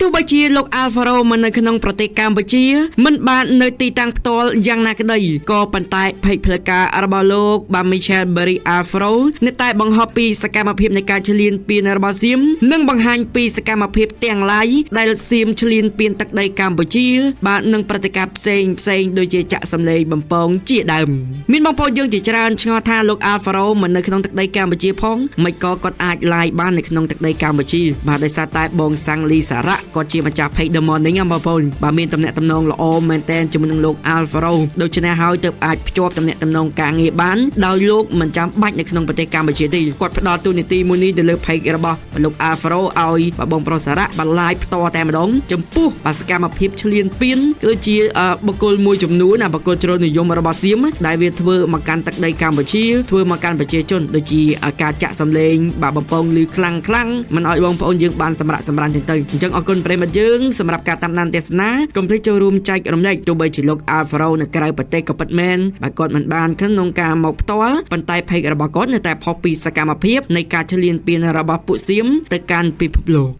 ទោះបីជាលោក Alvaro មិននៅក្នុងប្រទេសកម្ពុជាមិនបាននៅទីតាំងផ្ទាល់យ៉ាងណាក្តីក៏ប៉ុន្តែភ័យផ្លូវការរបស់លោកបាទ Michel Berry Alvaro នៅតែបង្ហោះពីសកម្មភាពនៃការឈ្លានពានរបស់សៀមនិងបង្ហាញពីសកម្មភាពទាំងឡាយដែលសៀមឈ្លានពានទឹកដីកម្ពុជាបាទនឹងព្រឹត្តិការណ៍ផ្សេងដូចជាចាក់សម្លេងបំពងជាដើមមានបងប្អូនយើងជាច្រើនឆ្ងល់ថាលោក Alvaro មិននៅក្នុងទឹកដីកម្ពុជាផងមិនក៏គាត់អាច live បាននៅក្នុងទឹកដីកម្ពុជាបាទដោយសារតែបងសាំងលីសារ៉ាគាត់ជាម្ចាស់ Page The Morning បងប្អូនបាទមានតំណែងតំណងល្អមែនតែនជាមួយនឹងលោក Alvaro ដូច្នេះហើយទើបអាចភ្ជាប់តំណែងតំណងការងារបានដោយលោកមិនចាំបាច់នៅក្នុងប្រទេសកម្ពុជាទេគាត់ផ្ដល់ទូនាទីមួយនេះទៅលើ Page របស់លោក Alvaro ឲ្យបងប្រុសសារ៉ាបាន live ផ្ទាល់តែម្ដងចំពោះសកម្មភាពឈ្លានពានគឺជាបុគ្គលមួយចំនួនបុគ្គលជ្រុលនិយមរបស់សៀមដែលវាធ្វើមកកាន់ទឹកដីកម្ពុជាធ្វើមកកាន់ប្រជាជនដូចជាការចាក់សម្លេងបំពងឮខ្លាំងមិនឲ្យបងប្អូនយើងបានសម្រានចឹងទៅអញ្ចឹងអរគុណប្រិយមិត្តយើងសម្រាប់ការតាមដានទស្សនាកុំភ្លេចចូលរួមចែករំលែកទោះបីជាលោក Alvaro នៅក្រៅប្រទេសក៏ពិតមែនបាទគាត់មិនបានក្នុងការមកផ្ទាល់ប៉ុន្តែ Page របស់គាត់នៅតែផុសពីសកម្មភាពនៃការឈ្លានពានរបស់ពួកសៀមទៅកាន់ពិភពលោក